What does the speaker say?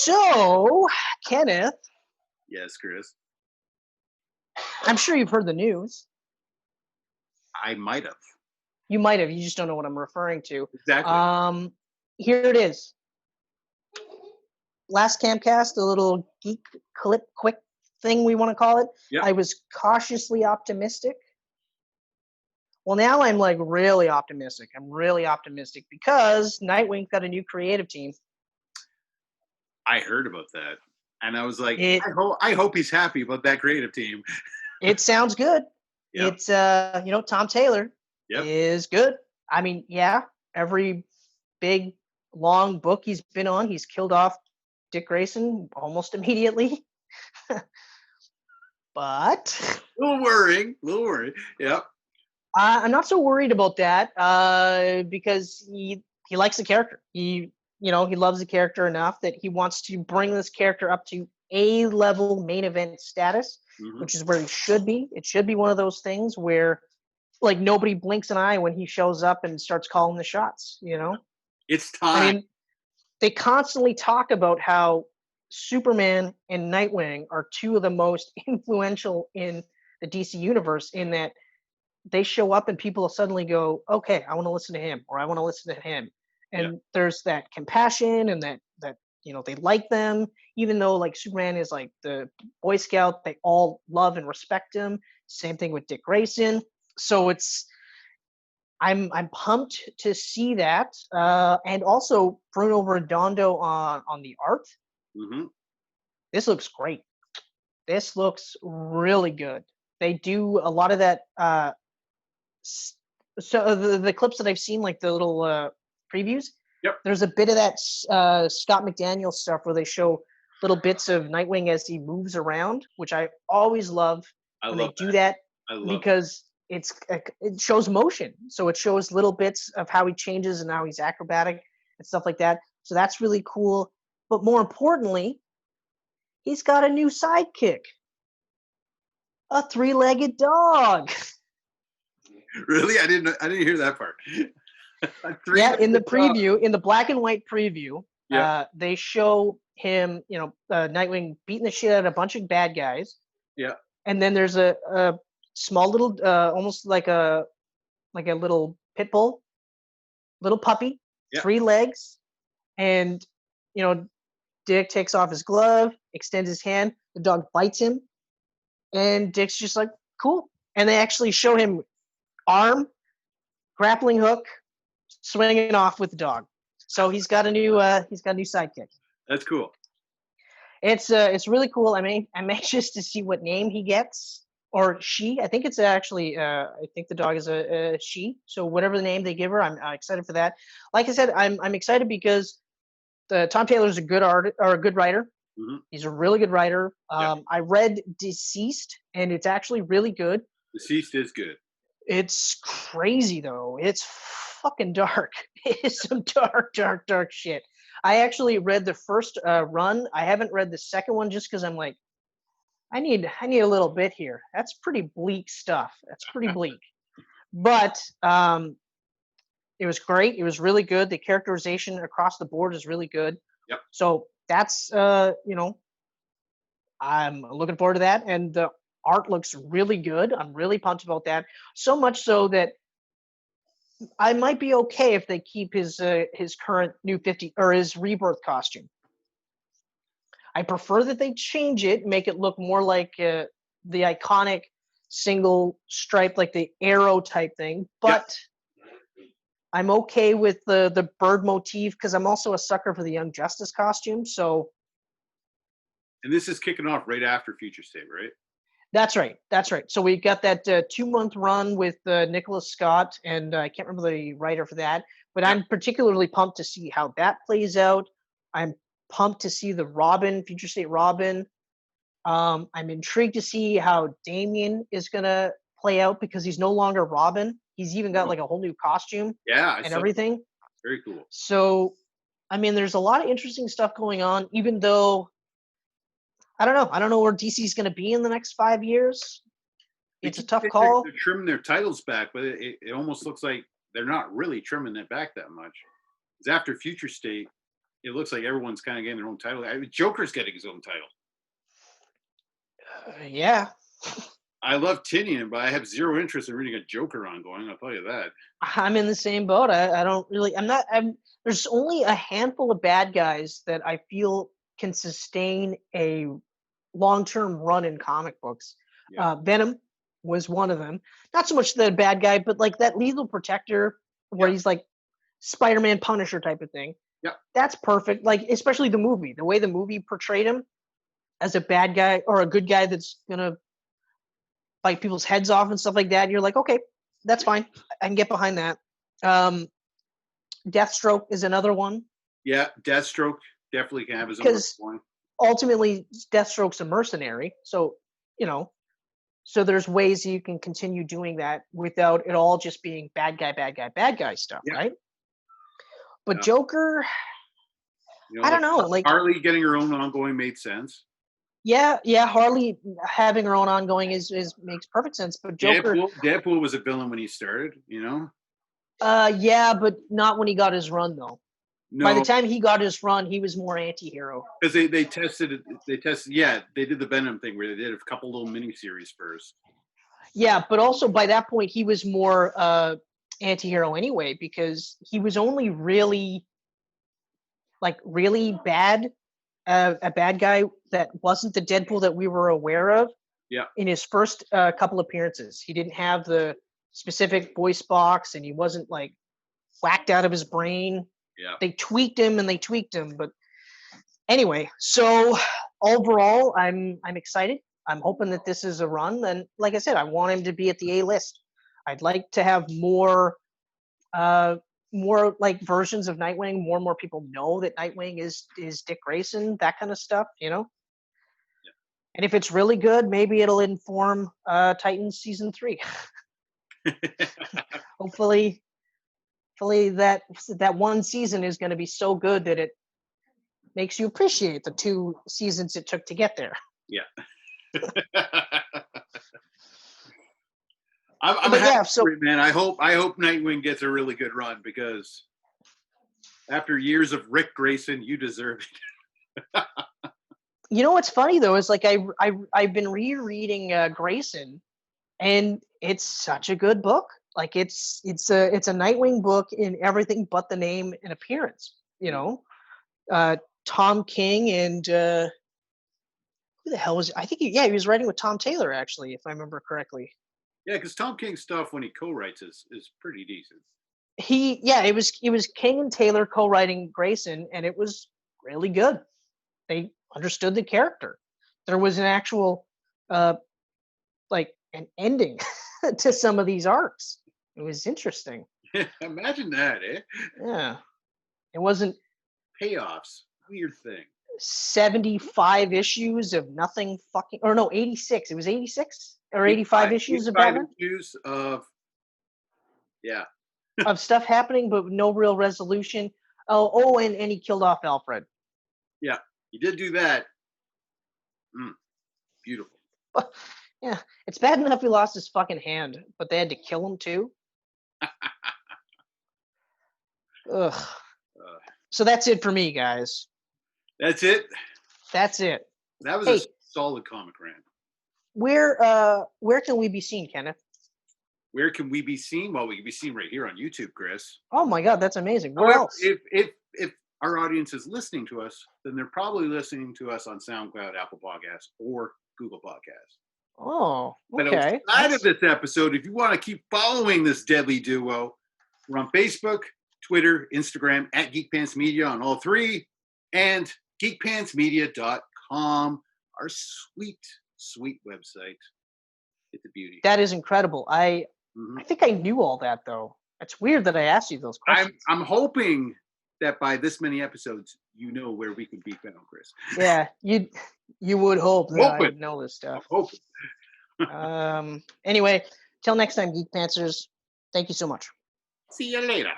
So, Kenneth, Yes, Chris. I'm sure you've heard the news. I might have. You might have, you just don't know what I'm referring to. Exactly. Here it is. Last Camcast, a little geek clip quick thing we want to call it. Yep. I was cautiously optimistic. Well, now I'm like really optimistic. I'm really optimistic because Nightwing got a new creative team. I heard about that. And I was like, It I hope he's happy about that creative team. it sounds good. Yep. It's Tom Taylor Yep. is good. I mean, yeah, every big long book he's been on, he's killed off Dick Grayson almost immediately. But A little worrying. Yep. I'm not so worried about that because he likes the character. He loves the character enough that he wants to bring this character up to A-level main event status, which is where he should be. It should be one of those things where like nobody blinks an eye when he shows up and starts calling the shots, It's time. I mean, they constantly talk about how Superman and Nightwing are two of the most influential in the DC universe in that they show up and people suddenly go, okay, I want to listen to him or I want to listen to him. And there's that compassion and that they like them, even though like Superman is like the Boy Scout, they all love and respect him. Same thing with Dick Grayson. So I'm pumped to see that, and also Bruno Redondo on the art. This looks great. This looks really good. They do a lot of that. So the clips that I've seen, like the little previews. Yep. There's a bit of that Scott McDaniel stuff where they show little bits of Nightwing as he moves around, which I always love when they do that because it shows motion. So it shows little bits of how he changes and how he's acrobatic and stuff like that. So that's really cool. But more importantly, he's got a new sidekick. A 3-legged dog. Really? I didn't hear that part. Yeah, in the preview, in the black and white preview, they show him, Nightwing beating the shit out of a bunch of bad guys. Yeah. And then there's a small little, almost like a little pit bull, little puppy, 3 legs, and Dick takes off his glove, extends his hand, the dog bites him, and Dick's just like, cool. And they actually show him arm, grappling hook, swinging off with the dog. So he's got a new sidekick. That's cool. It's really cool. I'm anxious to see what name he gets or she. I think it's actually I think the dog is a she. So whatever the name they give her, I'm excited for that. Like I said, I'm excited because Tom Taylor's a good writer. He's a really good writer. I read Deceased, and it's actually really good. Deceased is good. It's crazy though. It's fucking dark. It's some dark shit. I actually read the first run. I haven't read the second one just because I'm like, I need a little bit here. That's pretty bleak stuff. That's pretty bleak. But it was great. It was really good. The characterization across the board is really good. Yep. So that's I'm looking forward to that. And the art looks really good. I'm really pumped about that. So much so that I might be okay if they keep his current New 50 or his Rebirth costume. I prefer that they change it, make it look more like the iconic single stripe, like the arrow type thing. But I'm okay with the bird motif because I'm also a sucker for the Young Justice costume. So, and this is kicking off right after Future State, right? That's right. So we got that 2-month run with Nicholas Scott, and I can't remember the writer for that. But I'm particularly pumped to see how that plays out. I'm pumped to see the Robin, Future State Robin. I'm intrigued to see how Damian is gonna play out because he's no longer Robin. He's even got like a whole new costume. And everything. Very cool. So, I mean, there's a lot of interesting stuff going on, even though I don't know where DC's going to be in the next 5 years. It's a tough call. They're trimming their titles back, but it almost looks like they're not really trimming it back that much. Because after Future State, it looks like everyone's kind of getting their own title. I mean, Joker's getting his own title. Yeah. I love Tinian, but I have zero interest in reading a Joker ongoing. I'll tell you that. I'm in the same boat. I don't really. There's only a handful of bad guys that I feel can sustain a long-term run in comic books. Yeah. Venom was one of them. Not so much the bad guy, but like that Lethal Protector, where he's like Spider-Man Punisher type of thing. Yeah. That's perfect. Like especially the movie, the way the movie portrayed him as a bad guy or a good guy that's gonna bite people's heads off and stuff like that. You're like, okay, that's fine. I can get behind that. Deathstroke is another one. Yeah, Deathstroke definitely can have his own one. Ultimately, Deathstroke's a mercenary, so so there's ways you can continue doing that without it all just being bad guy stuff, right? But Joker, I don't know. Like Harley getting her own ongoing made sense. Yeah, Harley having her own ongoing is makes perfect sense. But Joker, Deadpool was a villain when he started, yeah, but not when he got his run though. No. By the time he got his run, he was more anti-hero. Because they tested. Yeah, they did the Venom thing where they did a couple little miniseries first. Yeah, but also by that point he was more anti-hero anyway, because he was only really bad. A bad guy that wasn't the Deadpool that we were aware of. Yeah. In his first couple appearances, he didn't have the specific voice box, and he wasn't like whacked out of his brain. Yeah. They tweaked him, but anyway. So overall, I'm excited. I'm hoping that this is a run, and like I said, I want him to be at the A list. I'd like to have more like versions of Nightwing, more and more people know that Nightwing is Dick Grayson, that kind of stuff, Yeah. And if it's really good, maybe it'll inform Titans season 3. Hopefully that one season is going to be so good that it makes you appreciate the 2 seasons it took to get there. Yeah. I'm happy for it, man. I hope Nightwing gets a really good run, because after years of Rick Grayson, you deserve it. You know what's funny though is like I've been rereading Grayson, and it's such a good book. Like it's a Nightwing book in everything but the name and appearance. Tom King and who the hell was I think he was writing with Tom Taylor actually, if I remember correctly. Yeah, because Tom King's stuff when he co-writes is pretty decent. It was King and Taylor co-writing Grayson, and it was really good. They understood the character. There was an actual like an ending to some of these arcs. It was interesting. Imagine that, eh? Yeah. It wasn't payoffs. Weird thing. 75 issues of nothing fucking, or no, 86. It was 86 or 85 issues of Batman. Issues of, yeah. Of stuff happening, but no real resolution. And he killed off Alfred. Yeah, he did do that. Beautiful. Yeah, it's bad enough he lost his fucking hand, but they had to kill him too. Ugh. So that's it for me, guys. That's it? That's it. That was a solid comic rant. Where can we be seen, Kenneth? Where can we be seen? Well, we can be seen right here on YouTube, Chris. Oh my God, that's amazing. Where else? If our audience is listening to us, then they're probably listening to us on SoundCloud, Apple Podcasts, or Google Podcasts. Oh, okay. But outside of this episode, if you want to keep following this deadly duo, we're on Facebook, Twitter, Instagram, at Geek Pants Media on all 3, and geekpantsmedia.com, our sweet, sweet website. It's a beauty. That is incredible. I think I knew all that, though. It's weird that I asked you those questions. I'm hoping that by this many episodes, you know where we can be found, Chris. Yeah, you would hope that I would know this stuff. Anyway, till next time, Geek Pantsers. Thank you so much. See you later.